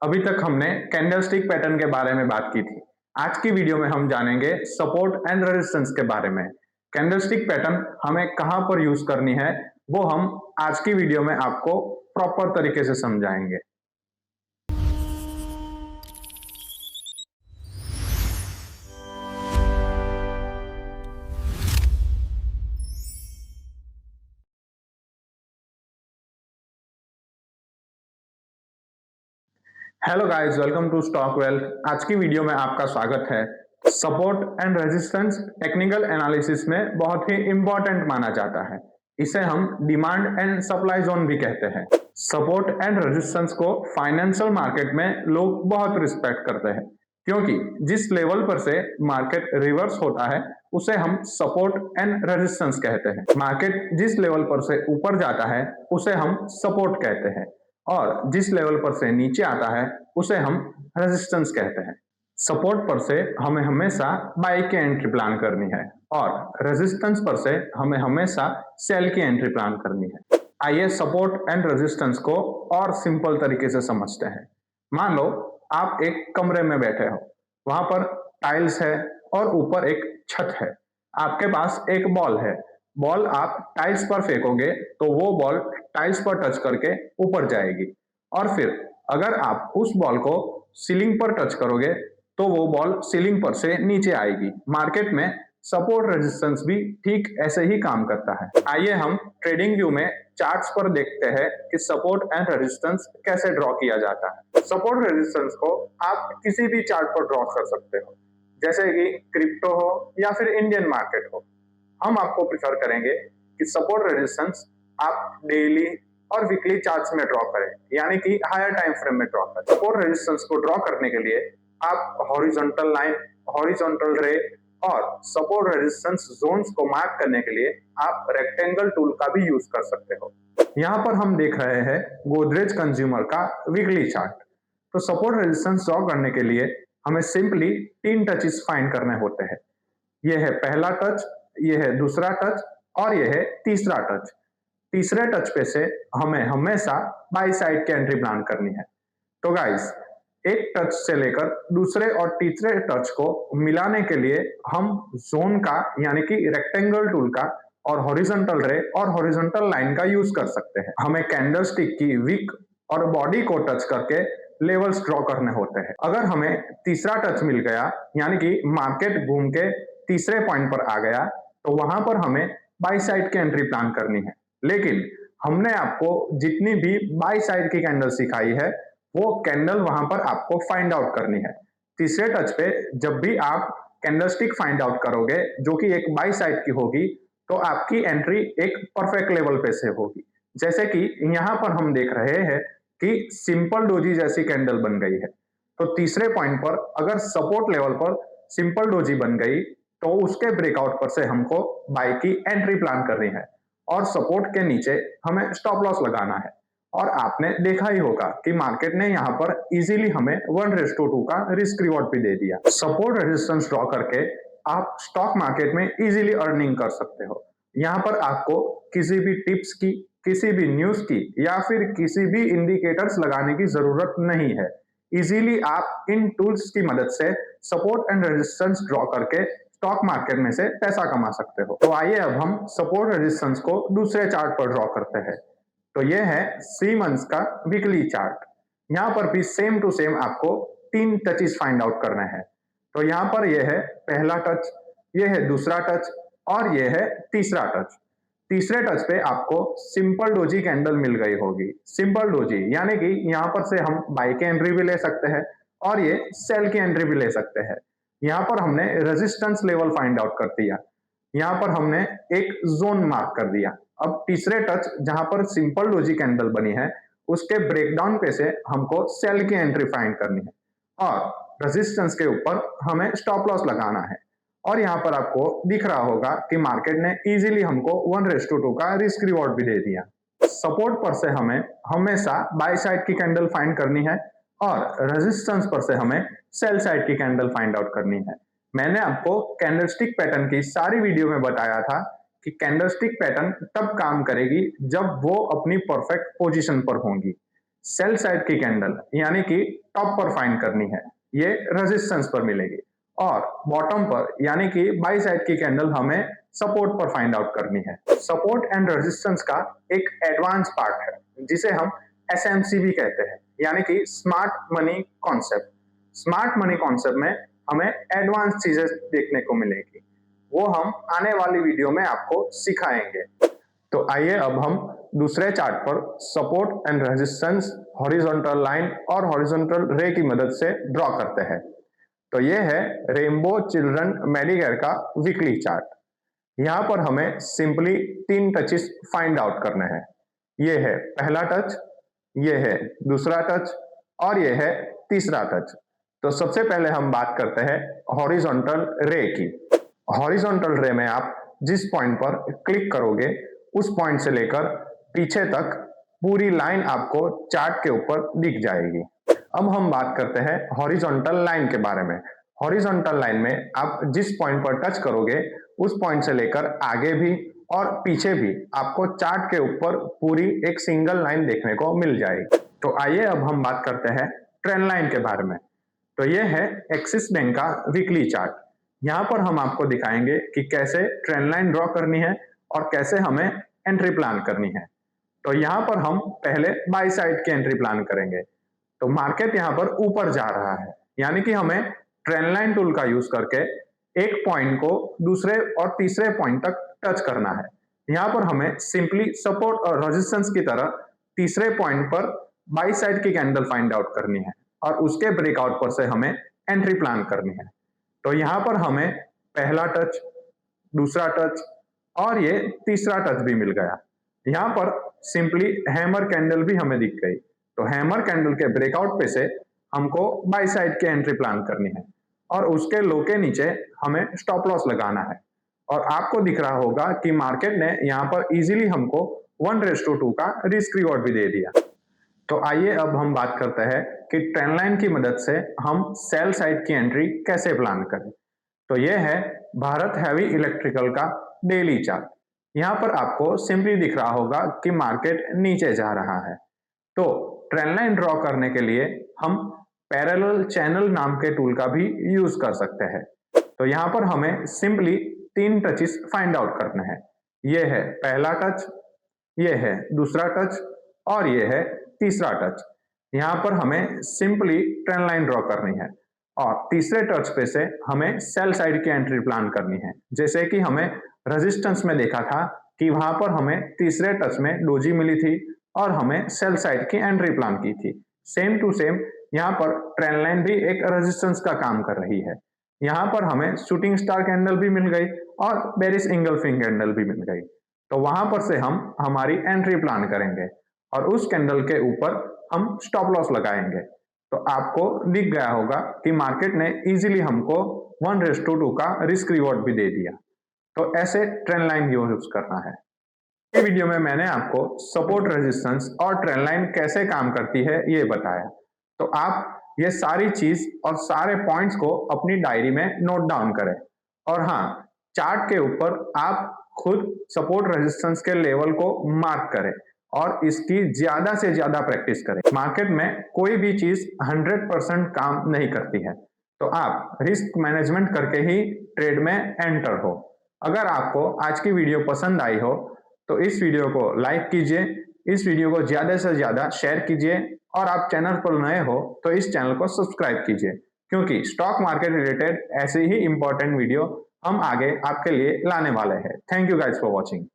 अभी तक हमने कैंडलस्टिक पैटर्न के बारे में बात की थी। आज की वीडियो में हम जानेंगे सपोर्ट एंड रेजिस्टेंस के बारे में। कैंडलस्टिक पैटर्न हमें कहां पर यूज करनी है, वो हम आज की वीडियो में आपको प्रॉपर तरीके से समझाएंगे। Hello guys, welcome to stock wealth. आज की वीडियो में आपका स्वागत है। Support and resistance technical analysis में बहुत ही इंपॉर्टेंट माना जाता है। इसे हम डिमांड एंड सप्लाई जोन भी कहते हैं। सपोर्ट एंड रेजिस्टेंस को फाइनेंशियल मार्केट में लोग बहुत रिस्पेक्ट करते हैं, क्योंकि जिस लेवल पर से मार्केट रिवर्स होता है उसे हम सपोर्ट एंड रेजिस्टेंस कहते हैं। मार्केट जिस लेवल पर से ऊपर जाता है उसे हम सपोर्ट कहते हैं, और जिस लेवल पर से नीचे आता है उसे हम रेजिस्टेंस कहते हैं। सपोर्ट पर से हमें हमेशा बाई की एंट्री प्लान करनी है, और रेजिस्टेंस पर से हमें हमेशा सेल की एंट्री प्लान करनी है। आइए सपोर्ट एंड रेजिस्टेंस को और सिंपल तरीके से समझते हैं। मान लो आप एक कमरे में बैठे हो, वहां पर टाइल्स है और ऊपर एक छत है। आपके पास एक बॉल है। बॉल आप टाइल्स पर फेंकोगे तो वो बॉल टाइल्स पर टच करके ऊपर जाएगी, और फिर अगर आप उस बॉल को सीलिंग पर टच करोगे तो वो बॉल सीलिंग पर से नीचे आएगी। मार्केट में सपोर्ट रेजिस्टेंस भी ठीक ऐसे ही काम करता है। आइए हम ट्रेडिंग व्यू में चार्ट्स पर देखते हैं कि सपोर्ट एंड रेजिस्टेंस कैसे ड्रॉ किया जाता है। सपोर्ट रेजिस्टेंस को आप किसी भी चार्ट पर ड्रॉ कर सकते हो, जैसे कि क्रिप्टो हो या फिर इंडियन मार्केट हो। हम आपको प्रेफर करेंगे कि सपोर्ट रेजिस्टेंस आप डेली और वीकली चार्ट्स में ड्रॉ करें, यानी कि हायर टाइम फ्रेम में ड्रॉ करें। सपोर्ट रेजिस्टेंस को ड्रॉ करने के लिए आप हॉरिजॉन्टल लाइन, हॉरिजॉन्टल रे और सपोर्ट रेजिस्टेंस जोन्स को मार्क करने के लिए आप रेक्टेंगल टूल का भी यूज कर सकते हो। यहाँ पर हम देख रहे हैं गोदरेज कंज्यूमर का वीकली चार्ट। तो सपोर्ट रेजिस्टेंस ड्रॉ करने के लिए हमें सिंपली 3 टचेस फाइंड करने होते हैं। ये है पहला टच, ये है दूसरा टच और ये है तीसरा टच। तीसरे टच पे से हमें हमेशा बाई साइड की एंट्री प्लान करनी है। तो गाइस, एक टच से लेकर दूसरे और तीसरे टच को मिलाने के लिए हम जोन का यानी कि रेक्टेंगल टूल का और हॉरिजॉन्टल रे और हॉरिजॉन्टल लाइन का यूज कर सकते हैं। हमें कैंडलस्टिक की विक और बॉडी को टच करके लेवल्स ड्रॉ करने होते हैं। अगर हमें तीसरा टच मिल गया, यानी कि मार्केट घूम के तीसरे पॉइंट पर आ गया, तो वहां पर हमें बाई साइड की एंट्री प्लान करनी है। लेकिन हमने आपको जितनी भी बाई साइड की कैंडल सिखाई है वो कैंडल वहां पर आपको फाइंड आउट करनी है। तीसरे टच पे जब भी आप कैंडलस्टिक फाइंड आउट करोगे जो कि एक बाई साइड की होगी, तो आपकी एंट्री एक परफेक्ट लेवल पे से होगी। जैसे कि यहाँ पर हम देख रहे हैं कि सिंपल डोजी जैसी कैंडल बन गई है। तो तीसरे पॉइंट पर अगर सपोर्ट लेवल पर सिंपल डोजी बन गई तो उसके ब्रेकआउट पर से हमको बाई की एंट्री प्लान करनी है, और सपोर्ट के नीचे हमें स्टॉप लॉस लगाना है। और आपने देखा ही होगा कि मार्केट ने यहाँ पर इजीली हमें 1:2 का रिस्क रिवॉर्ड भी दे दिया। सपोर्ट रेजिस्टेंस ड्रॉ करके आप स्टॉक मार्केट में इजीली अर्निंग कर सकते हो। यहाँ पर आपको किसी भी टिप्स की, किसी भी न्यूज की या फिर किसी भी इंडिकेटर्स लगाने की जरूरत नहीं है। इजीली आप इन टूल्स की मदद से सपोर्ट एंड रेजिस्टेंस ड्रॉ करके स्टॉक मार्केट में से पैसा कमा सकते हो। तो आइए अब हम सपोर्ट रेजिस्टेंस को दूसरे चार्ट पर ड्रॉ करते हैं। तो ये है 3 मंथ्स का वीकली चार्ट। यहाँ पर भी सेम टू सेम आपको 3 टचेस फाइंड आउट करने हैं। तो यहाँ पर ये है पहला टच, ये है दूसरा टच और ये है तीसरा टच। तीसरे टच पे आपको सिंपल डोजी कैंडल मिल गई होगी। सिंपल डोजी यानी कि यहाँ पर से हम बाई की एंट्री भी ले सकते हैं और ये सेल की एंट्री भी ले सकते हैं। यहाँ पर हमने रेजिस्टेंस लेवल फाइंड आउट कर दिया, यहाँ पर हमने एक जोन मार्क कर दिया। अब तीसरे टच जहां पर सिंपल डोजी कैंडल बनी है उसके ब्रेकडाउन पे से हमको सेल की एंट्री फाइंड करनी है, और रेजिस्टेंस के ऊपर हमें स्टॉप लॉस लगाना है। और यहाँ पर आपको दिख रहा होगा कि मार्केट ने इजीली हमको 1:2 का रिस्क रिवॉर्ड भी दे दिया। सपोर्ट पर से हमें हमेशा बाय साइड की कैंडल फाइंड करनी है और रेजिस्टेंस पर से हमें सेल साइड की कैंडल फाइंड आउट करनी है। मैंने आपको कैंडलस्टिक पैटर्न की सारी वीडियो में बताया था कि कैंडलस्टिक पैटर्न तब काम करेगी जब वो अपनी परफेक्ट पोजीशन पर होंगी। सेल साइड की कैंडल यानी कि टॉप पर फाइंड करनी है, ये रेजिस्टेंस पर मिलेगी। और बॉटम पर यानी कि बाई साइड की कैंडल हमें सपोर्ट पर फाइंड आउट करनी है। सपोर्ट एंड रेजिस्टेंस का एक एडवांस पार्ट है जिसे हम एसएमसी भी कहते हैं, यानी कि smart money concept. Smart money concept में हमें एडवांस चीजें देखने को मिलेगी, वो हम आने वाली वीडियो में आपको सिखाएंगे। तो आइए अब हम दूसरे चार्ट पर support and resistance horizontal line और हॉरिजॉन्टल रे की मदद से ड्रॉ करते हैं। तो ये है रेनबो चिल्ड्रन मेडिकेयर का वीकली चार्ट। यहाँ पर हमें सिंपली 3 टचेस फाइंड आउट करने हैं। ये है पहला टच, ये है दूसरा टच और ये है तीसरा टच। तो सबसे पहले हम बात करते हैं हॉरिजॉन्टल रे की। हॉरिजॉन्टल रे में आप जिस पॉइंट पर क्लिक करोगे उस पॉइंट से लेकर पीछे तक पूरी लाइन आपको चार्ट के ऊपर दिख जाएगी। अब हम बात करते हैं हॉरिजॉन्टल लाइन के बारे में। हॉरिजॉन्टल लाइन में आप जिस पॉइंट पर टच करोगे उस पॉइंट से लेकर आगे भी और पीछे भी आपको चार्ट के ऊपर पूरी एक सिंगल लाइन देखने को मिल जाएगी। तो आइए अब हम बात करते हैं ट्रेंड लाइन के बारे में। तो ये है एक्सिस बैंक का वीकली चार्ट। यहाँ पर हम आपको दिखाएंगे कि कैसे ट्रेंड लाइन ड्रॉ करनी है और कैसे हमें एंट्री प्लान करनी है। तो यहाँ पर हम पहले बाई साइड की एंट्री प्लान करेंगे। तो मार्केट यहाँ पर ऊपर जा रहा है, यानी कि हमें ट्रेंड लाइन टूल का यूज करके एक पॉइंट को दूसरे और तीसरे पॉइंट तक टच करना है। यहाँ पर हमें सिंपली सपोर्ट और रेजिस्टेंस की तरह तीसरे पॉइंट पर बाई साइड की कैंडल फाइंड आउट करनी है और उसके ब्रेकआउट पर से हमें एंट्री प्लान करनी है। तो यहाँ पर हमें पहला टच, दूसरा टच और ये तीसरा टच भी मिल गया। यहाँ पर सिंपली हैमर कैंडल भी हमें दिख गई। तो हैमर कैंडल के ब्रेकआउट पे से हमको बाई साइड की एंट्री प्लान करनी है और उसके लो के नीचे हमें स्टॉप लॉस लगाना है। और आपको दिख रहा होगा कि मार्केट ने यहाँ पर इजीली हमको 1:2 का रिस्क रिवॉर्ड भी दे दिया। तो आइए अब हम बात करते हैं कि ट्रेंड लाइन की मदद से हम सेल साइड की एंट्री कैसे प्लान करें। तो ये है भारत हेवी इलेक्ट्रिकल का डेली चार्ट। यहाँ पर आपको सिंपली दिख रहा होगा कि मार्केट नीचे जा रहा है। तो ट्रेंड लाइन ड्रॉ करने के लिए हम पैरेलल चैनल नाम के टूल का भी यूज कर सकते हैं। तो यहाँ पर हमें सिंपली 3 टचेस फाइंड आउट करने हैं। ये है पहला टच, ये है दूसरा टच और ये है तीसरा टच। यहाँ पर हमें सिंपली ट्रेंड लाइन ड्रॉ करनी है और तीसरे टच पे से हमें सेल साइड की एंट्री प्लान करनी है। जैसे कि हमें रेजिस्टेंस में देखा था कि वहां पर हमें तीसरे टच में डोजी मिली थी और हमें सेल साइड की एंट्री प्लान की थी। सेम टू सेम यहाँ पर ट्रेंड लाइन भी एक रेजिस्टेंस का काम कर रही है। यहाँ पर हमें शूटिंग स्टार कैंडल भी मिल गई और बेरिश इंगल्फिंग कैंडल भी मिल गई। तो वहां पर से हम हमारी एंट्री प्लान करेंगे और उस कैंडल के ऊपर हम स्टॉप लॉस लगाएंगे। तो आपको दिख गया होगा कि मार्केट ने इजीली हमको 1:2 का रिस्क रिवॉर्ड भी दे दिया। तो ऐसे ट्रेंड लाइन यूज करना है। ये वीडियो में मैंने आपको सपोर्ट, रेजिस्टेंस और ट्रेंड लाइन कैसे काम करती है ये बताया। तो आप ये सारी चीज और सारे पॉइंट्स को अपनी डायरी में नोट डाउन करें और हाँ, चार्ट के ऊपर आप खुद सपोर्ट रेजिस्टेंस के लेवल को मार्क करें और इसकी ज्यादा से ज्यादा प्रैक्टिस करें। मार्केट में कोई भी चीज 100% काम नहीं करती है, तो आप रिस्क मैनेजमेंट करके ही ट्रेड में एंटर हो। अगर आपको आज की वीडियो पसंद आई हो तो इस वीडियो को लाइक कीजिए, इस वीडियो को ज्यादा से ज्यादा शेयर कीजिए और आप चैनल पर नए हो तो इस चैनल को सब्सक्राइब कीजिए, क्योंकि स्टॉक मार्केट रिलेटेड ऐसे ही इंपॉर्टेंट वीडियो हम आगे आपके लिए लाने वाले हैं। Thank you guys for watching.